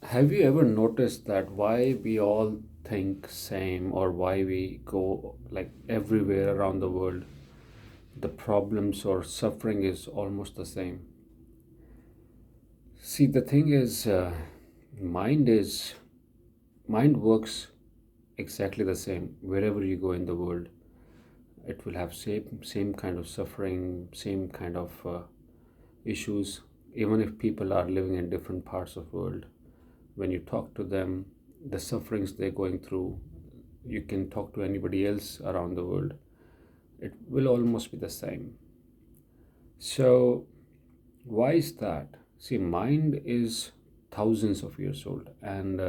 Have you ever noticed that why we all think same or why we go like everywhere around the world, the problems or suffering is almost the same? See, the thing is, mind is mind works exactly the same wherever you go in the world. It will have same kind of suffering, same kind of issues, even if people are living in different parts of the world. When you talk to them, the sufferings they're going through, you can talk to anybody else around the world, it will almost be the same. So why is that? See, mind is thousands of years old, and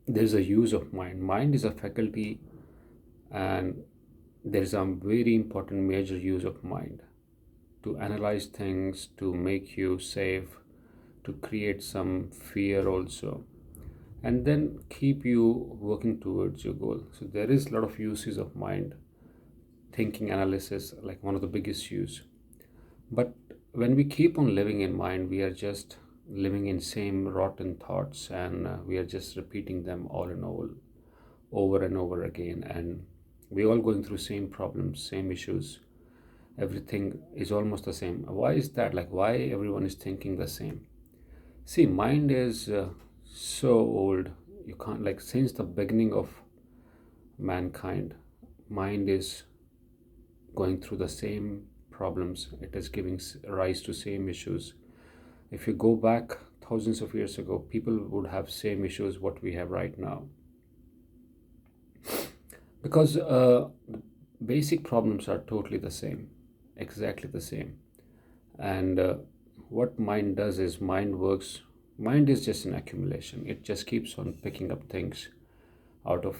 there's a use of mind is a faculty, and there's a very important major use of mind to analyze things, to make you safe, to create some fear also, and then keep you working towards your goal. So there is a lot of uses of mind, thinking analysis, like one of the biggest use. But when we keep on living in mind, we are just living in same rotten thoughts, and we are just repeating them all and all over and over again, and we all going through same problems, same issues. Everything is almost the same. Why is that? Like, why everyone is thinking the same? See, mind is so old. You can't, like, since the beginning of mankind, mind is going through the same problems. It is giving rise to same issues. If you go back thousands of years ago, people would have same issues what we have right now, because the basic problems are totally the same, exactly the same. And what mind does is mind works. Mind is just an accumulation. It just keeps on picking up things out of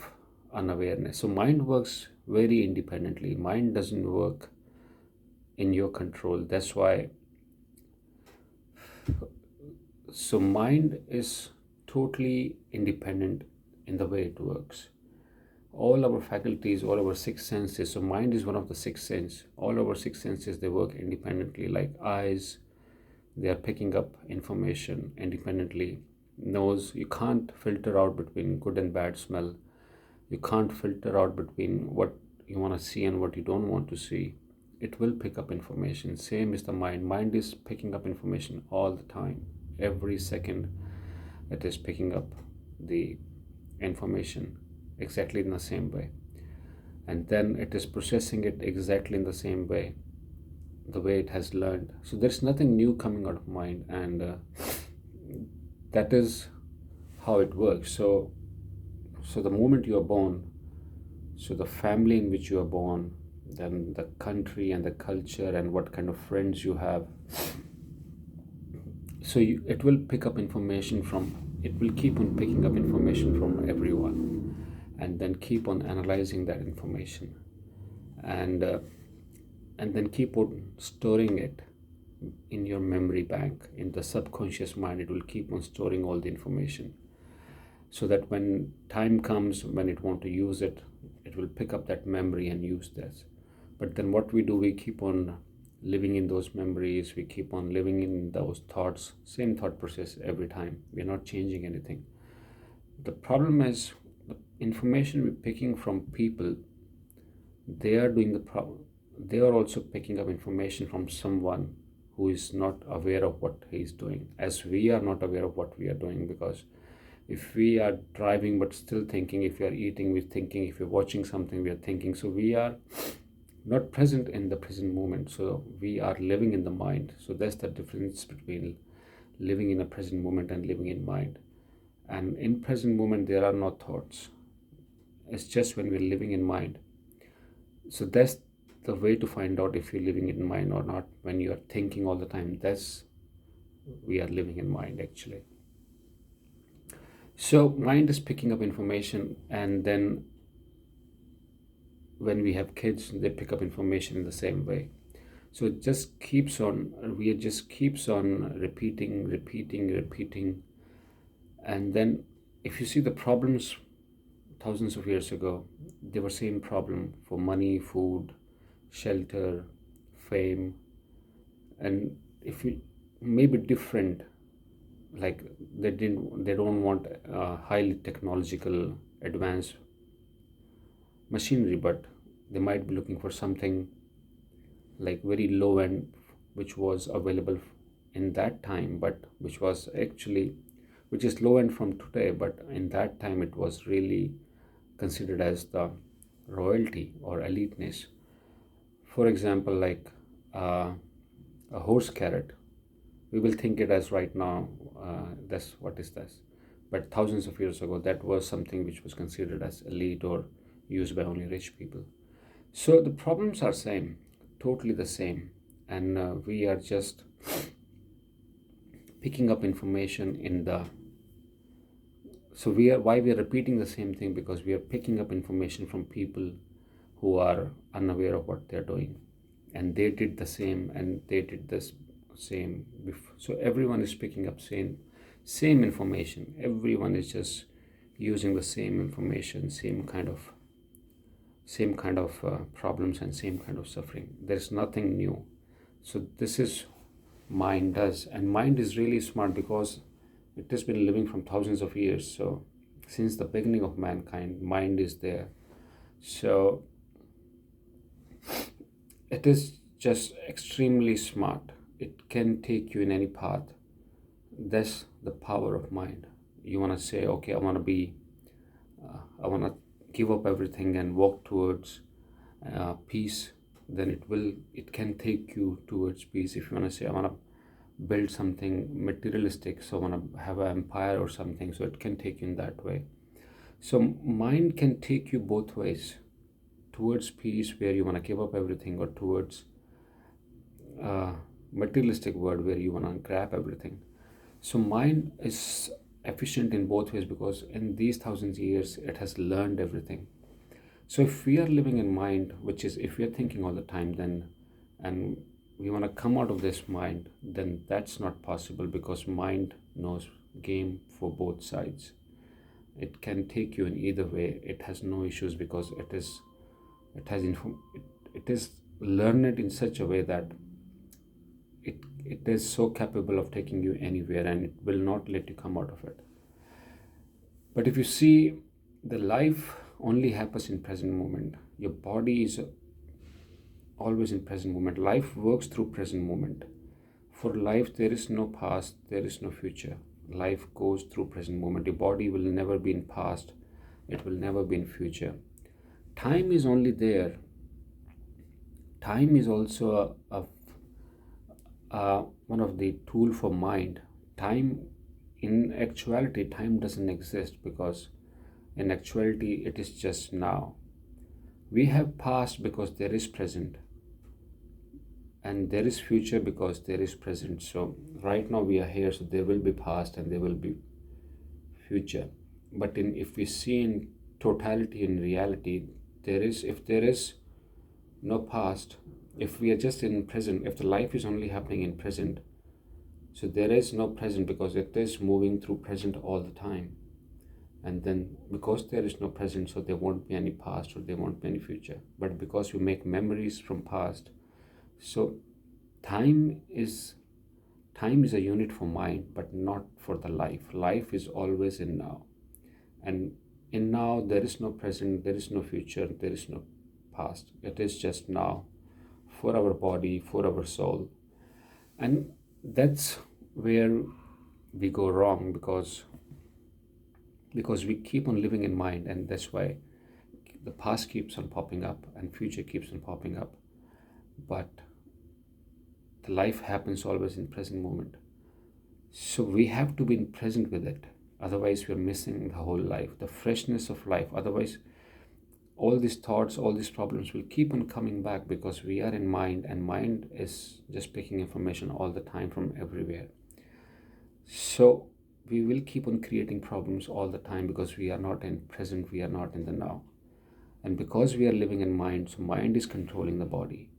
unawareness. So mind works very independently. Mind doesn't work in your control. That's why. So mind is totally independent in the way it works. All our faculties, all our six senses. So mind is one of the six senses. All our six senses, they work independently. Like eyes, they are picking up information independently. Nose, you can't filter out between good and bad smell. You can't filter out between what you want to see and what you don't want to see. It will pick up information. Same is the mind. Mind is picking up information all the time. Every second it is picking up the information exactly in the same way, and then it is processing it exactly in the same way, the way it has learned. So there's nothing new coming out of mind, and that is how it works. So the moment you are born, so the family in which you are born, then the country and the culture and what kind of friends you have, so it will pick up information from, it will keep on picking up information from everyone, and then keep on analyzing that information, and and then keep on storing it in your memory bank, in the subconscious mind. It will keep on storing all the information, so that when time comes, when it want to use it, it will pick up that memory and use this. But then what we do, we keep on living in those memories, we keep on living in those thoughts, same thought process every time. We're not changing anything. The problem is the information we're picking from people, they are doing the problem. They are also picking up information from someone who is not aware of what he is doing, as we are not aware of what we are doing. Because if we are driving but still thinking, if we are eating, we're thinking, if we're watching something, we are thinking. So we are not present in the present moment. So we are living in the mind. So that's the difference between living in a present moment and living in mind. And in present moment, there are no thoughts. It's just when we're living in mind. So that's the way to find out if you're living in mind or not. When you are thinking all the time, that's, we are living in mind actually. So mind is picking up information, and then when we have kids, they pick up information in the same way. So it just keeps on, we just keeps on repeating. And then if you see the problems thousands of years ago, they were same problem for money, food, shelter, fame. And if you maybe different like they don't want highly technological advanced machinery, but they might be looking for something like very low end, which was available in that time, but which was actually, which is low end from today, but in that time it was really considered as the royalty or eliteness. For example, like uh, a horse carrot, we will think it as right now, that's what is this, but thousands of years ago that was something which was considered as elite or used by only rich people. So the problems are same, totally the same, and we are just picking up information in the, so we are, why we are repeating the same thing, because we are picking up information from people who are unaware of what they're doing, and they did the same and they did this same before. So everyone is picking up same information, everyone is just using the same information, same kind of problems and same kind of suffering. There's nothing new. So this is mind does, and mind is really smart because it has been living from thousands of years. So since the beginning of mankind, mind is there. So it is just extremely smart. It can take you in any path. That's the power of mind. You want to say, okay, I want to give up everything and walk towards peace. Then it can take you towards peace. If you want to say, I want to build something materialistic, so I want to have an empire or something, so it can take you in that way. So mind can take you both ways, towards peace where you want to give up everything, or towards materialistic world where you want to grab everything. So mind is efficient in both ways because in these thousands of years it has learned everything. So if we are living in mind, which is if we are thinking all the time, then and we want to come out of this mind, then that's not possible because mind knows game for both sides. It can take you in either way. It has no issues because it is learned in such a way that it is so capable of taking you anywhere, and it will not let you come out of it. But if you see, the life only happens in present moment. Your body is always in present moment. Life works through present moment. For life, there is no past, there is no future. Life goes through present moment. Your body will never be in past, it will never be in future. Time is only there. Time is also one of the tool for mind. Time, in actuality, time doesn't exist because in actuality, it is just now. We have past because there is present, and there is future because there is present. So right now we are here, so there will be past and there will be future. But if we see in totality, in reality, if there is no past, if we are just in present, if the life is only happening in present, so there is no present because it is moving through present all the time. And then because there is no present, so there won't be any past or there won't be any future. But because we make memories from past, so time is a unit for mind, but not for the life. Life is always in now, and in now there is no present, there is no future, there is no past. It is just now, for our body, for our soul. And that's where we go wrong, because we keep on living in mind, and that's why the past keeps on popping up and future keeps on popping up. But the life happens always in present moment. So we have to be in present with it. Otherwise, we're missing the whole life, the freshness of life. Otherwise, all these thoughts, all these problems will keep on coming back because we are in mind, and mind is just picking information all the time from everywhere. So we will keep on creating problems all the time because we are not in present, we are not in the now. And because we are living in mind, so mind is controlling the body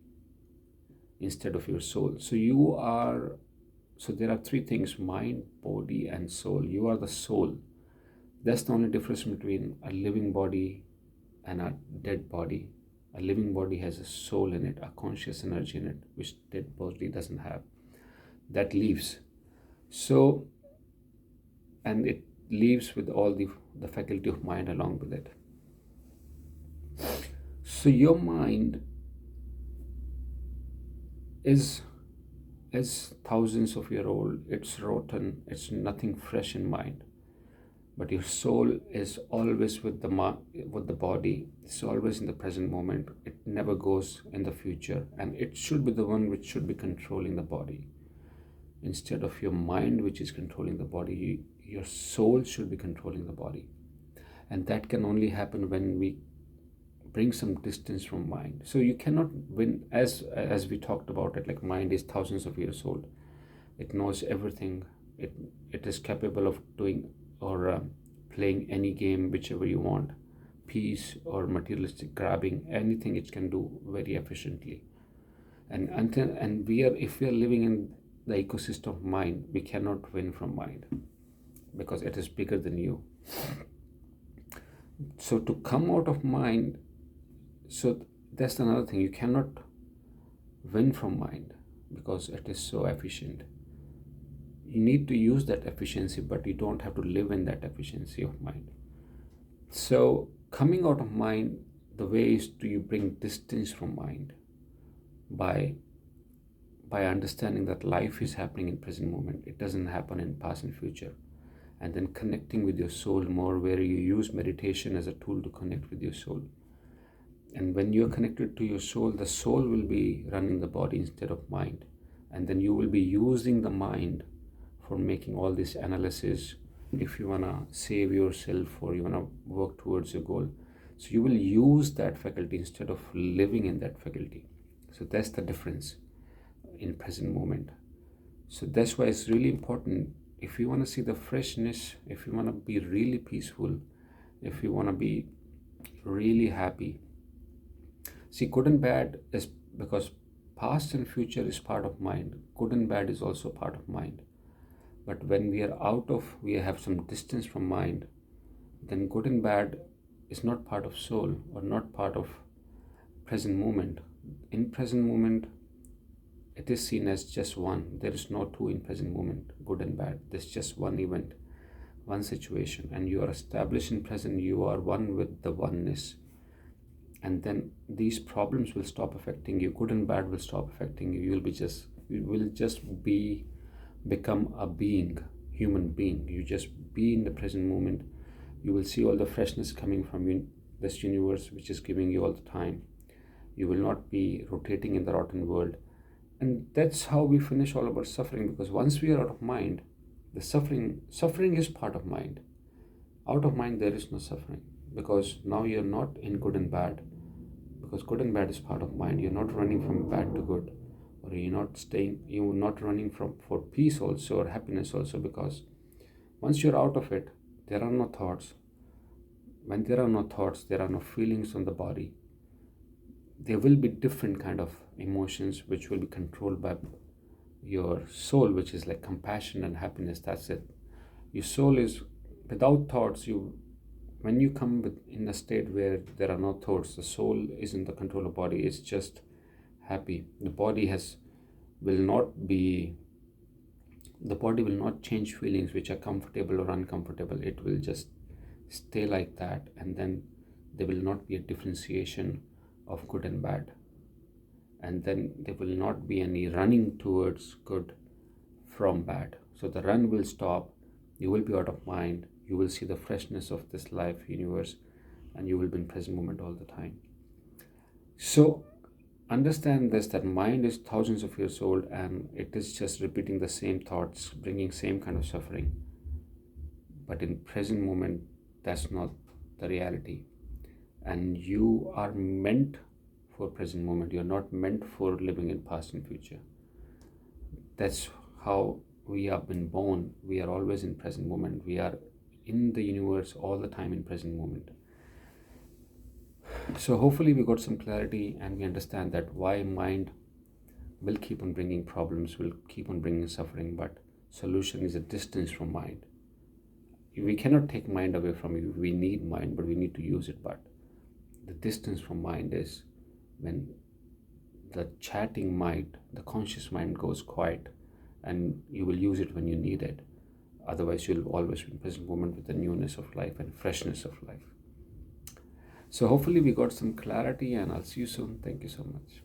instead of your soul. So there are three things: mind, body, and soul. You are the soul. That's the only difference between a living body and a dead body. A living body has a soul in it, a conscious energy in it, which dead body doesn't have. That leaves. So and it leaves with all the faculty of mind along with it. So your mind is thousands of year old. It's rotten. It's nothing fresh in mind. But your soul is always with the body. It's always in the present moment. It never goes in the future, and it should be the one which should be controlling the body instead of your mind, which is controlling the body. Your soul should be controlling the body, and that can only happen when we bring some distance from mind. So you cannot win, as we talked about it, like mind is thousands of years old. It knows everything. It is capable of doing or playing any game whichever you want, peace or materialistic grabbing, anything it can do very efficiently. And if we are living in the ecosystem of mind, we cannot win from mind because it is bigger than you. So to come out of mind, so that's another thing, you cannot win from mind because it is so efficient. You need to use that efficiency, but you don't have to live in that efficiency of mind. So coming out of mind, the way is to you bring distance from mind by understanding that life is happening in present moment. It doesn't happen in past and future. And then connecting with your soul more, where you use meditation as a tool to connect with your soul. And when you're connected to your soul, the soul will be running the body instead of mind. And then you will be using the mind for making all this analysis if you want to save yourself or you want to work towards your goal. So you will use that faculty instead of living in that faculty. So that's the difference in present moment. So that's why it's really important, if you want to see the freshness, if you want to be really peaceful, if you want to be really happy. See, good and bad is because past and future is part of mind. Good and bad is also part of mind. But when we have some distance from mind, then good and bad is not part of soul or not part of present moment. In present moment, it is seen as just one. There is no two in present moment, good and bad. There's just one event, one situation, and you are established in present. You are one with the oneness. And then these problems will stop affecting you. Good and bad will stop affecting you. You will just become a being, human being. You just be in the present moment. You will see all the freshness coming from this universe, which is giving you all the time. You will not be rotating in the rotten world. And that's how we finish all of our suffering, because once we are out of mind, the suffering is part of mind. Out of mind, there is no suffering, because now you're not in good and bad, because good and bad is part of mind. You're not running from bad to good, or you're not running for peace also or happiness also, because once you're out of it, there are no thoughts. When there are no thoughts, there are no feelings on the body. There will be different kind of emotions which will be controlled by your soul, which is like compassion and happiness. That's it. Your soul is without thoughts. When you come in a state where there are no thoughts, the soul is in the control of body. It's just happy. The body will not change feelings which are comfortable or uncomfortable. It will just stay like that, and then there will not be a differentiation of good and bad, and then there will not be any running towards good from bad. So the run will stop. You will be out of mind. You will see the freshness of this life universe, and you will be in present moment all the time. So understand this, that mind is thousands of years old, and it is just repeating the same thoughts, bringing same kind of suffering. But in present moment, that's not the reality. And you are meant for present moment. You're not meant for living in past and future. That's how we have been born. We are always in present moment. We are in the universe all the time in present moment. So hopefully we got some clarity, and we understand that why mind will keep on bringing problems, will keep on bringing suffering, but solution is a distance from mind. We cannot take mind away from you. We need mind, but we need to use it. But the distance from mind is when the chatting mind, the conscious mind goes quiet, and you will use it when you need it. Otherwise, you'll always be in present moment with the newness of life and freshness of life. So hopefully we got some clarity, and I'll see you soon. Thank you so much.